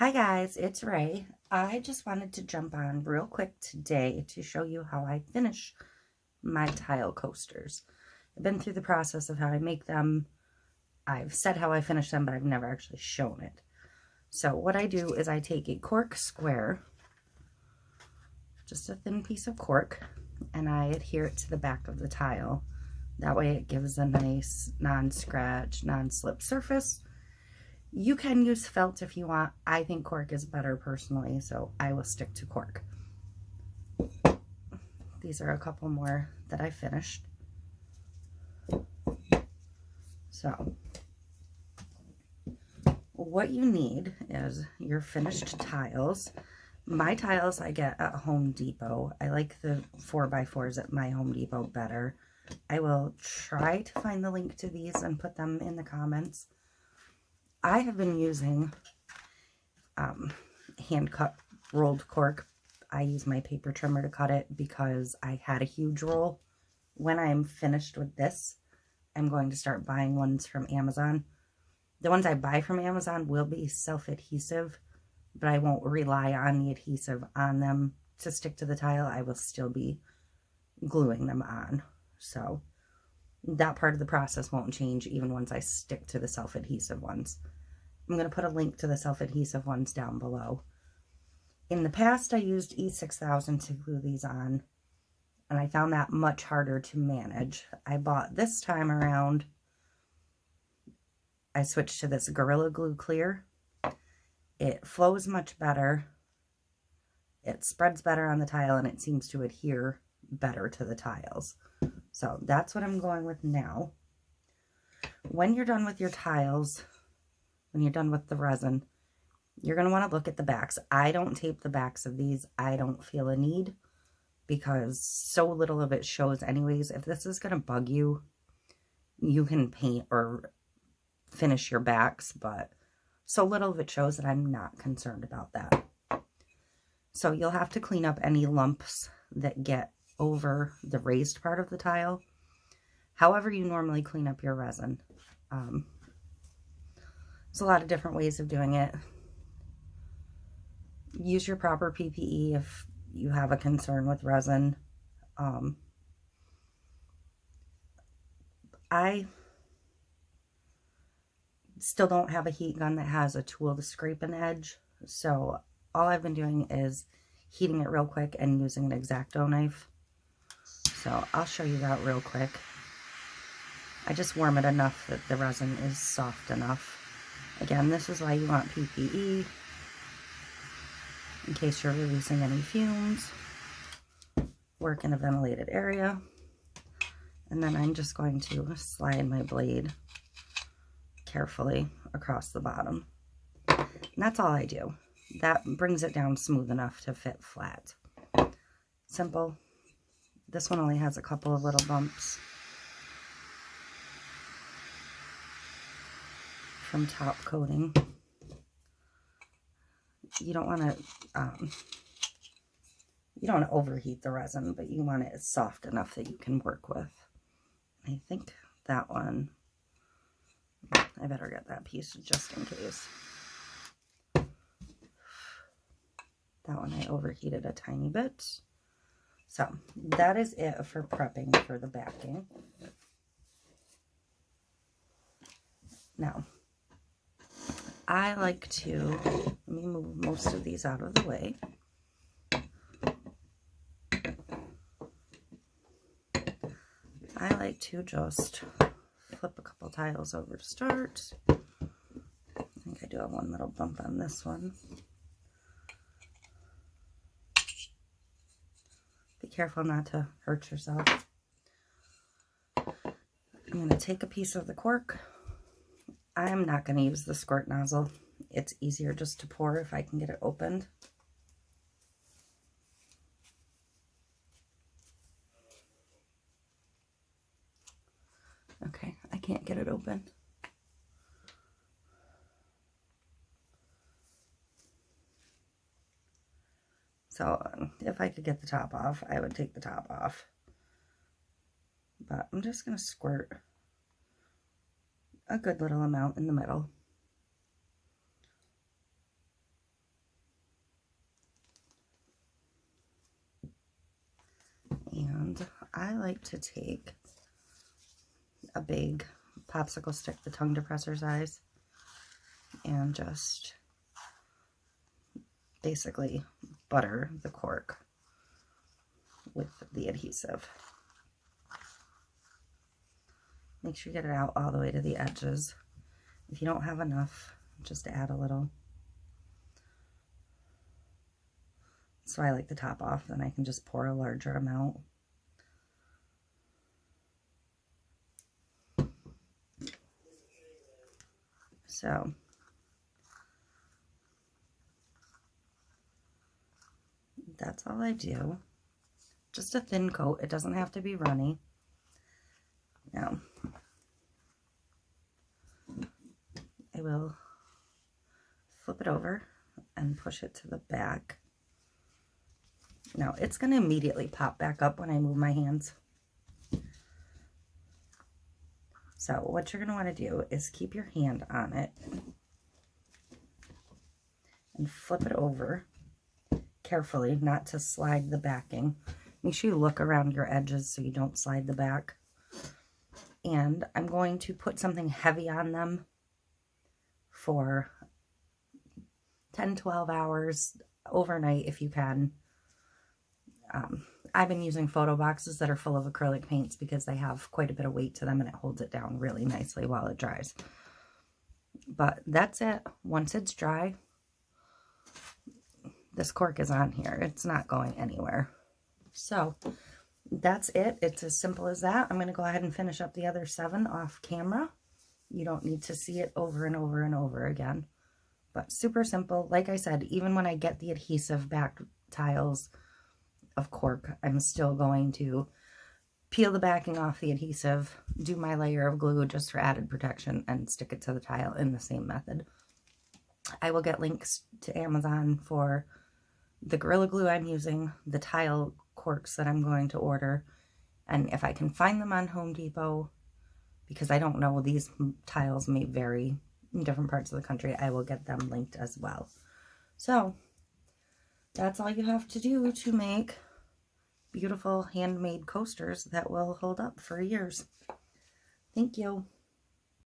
Hi guys, it's Ray. I just wanted to jump on real quick today to show you how I finish my tile coasters. I've been through the process of how I make them. I've said how I finish them, but I've never actually shown it. So what I do is I take a cork square, just a thin piece of cork, and I adhere it to the back of the tile. That way it gives a nice non-scratch, non-slip surface. You can use felt if you want. I think cork is better personally, so I will stick to cork. These are a couple more that I finished. So what you need is your finished tiles. My tiles I get at Home Depot. I like the 4x4s at my Home Depot better. I will try to find the link to these and put them in the comments. I have been using hand-cut rolled cork. I use my paper trimmer to cut it because I had a huge roll. When I'm finished with this, I'm going to start buying ones from Amazon. The ones I buy from Amazon will be self-adhesive, but I won't rely on the adhesive on them to stick to the tile. I will still be gluing them on. So that part of the process won't change even once I stick to the self-adhesive ones. I'm going to put a link to the self-adhesive ones down below. In the past, I used E6000 to glue these on, and I found that much harder to manage. I bought this time around, I switched to this Gorilla Glue Clear. It flows much better, it spreads better on the tile, and it seems to adhere better to the tiles. So that's what I'm going with now. When you're done with your tiles, when you're done with the resin, you're going to want to look at the backs. I don't tape the backs of these. I don't feel a need because so little of it shows anyways. If this is going to bug you, you can paint or finish your backs, but so little of it shows that I'm not concerned about that. So you'll have to clean up any lumps that get over the raised part of the tile. However you normally clean up your resin. There's a lot of different ways of doing it. Use your proper PPE if you have a concern with resin. I still don't have a heat gun that has a tool to scrape an edge, so all I've been doing is heating it real quick and using an X-Acto knife. So I'll show you that real quick. I just warm it enough that the resin is soft enough. Again, this is why you want PPE, in case you're releasing any fumes. Work in a ventilated area. And then I'm just going to slide my blade carefully across the bottom. And that's all I do. That brings it down smooth enough to fit flat. Simple. This one only has a couple of little bumps from top coating. You don't want to overheat the resin, but you want it soft enough that you can work with. I think that one, I better get that piece just in case. That one I overheated a tiny bit. So that is it for prepping for the backing. Now, I like to, let me move most of these out of the way. I like to just flip a couple tiles over to start. I think I do have one little bump on this one. Be careful not to hurt yourself. I'm going to take a piece of the cork. I am not going to use the squirt nozzle. It's easier just to pour if I can get it opened. Okay, I can't get it open. So if I could get the top off, I would take the top off. But I'm just going to squirt a good little amount in the middle. And I like to take a big popsicle stick, the tongue depressor size, and just basically butter the cork with the adhesive. Make sure you get it out all the way to the edges. If you don't have enough, just add a little. So I like the top off, then I can just pour a larger amount. So that's all I do. Just a thin coat. It doesn't have to be runny. Now, I will flip it over and push it to the back. Now, it's going to immediately pop back up when I move my hands. So what you're going to want to do is keep your hand on it and flip it over carefully, not to slide the backing. Make sure you look around your edges so you don't slide the back. And I'm going to put something heavy on them for 10-12 hours overnight if you can. I've been using photo boxes that are full of acrylic paints because they have quite a bit of weight to them and it holds it down really nicely while it dries. But that's it. Once it's dry, this cork is on here. It's not going anywhere. So that's it. It's as simple as that. I'm going to go ahead and finish up the other 7 off camera. You don't need to see it over and over and over again. But super simple. Like I said, even when I get the adhesive back tiles of cork, I'm still going to peel the backing off the adhesive, do my layer of glue just for added protection, and stick it to the tile in the same method. I will get links to Amazon for the Gorilla Glue I'm using, the tile corks that I'm going to order, and if I can find them on Home Depot, because I don't know, these tiles may vary in different parts of the country, I will get them linked as well. So that's all you have to do to make beautiful handmade coasters that will hold up for years. Thank you.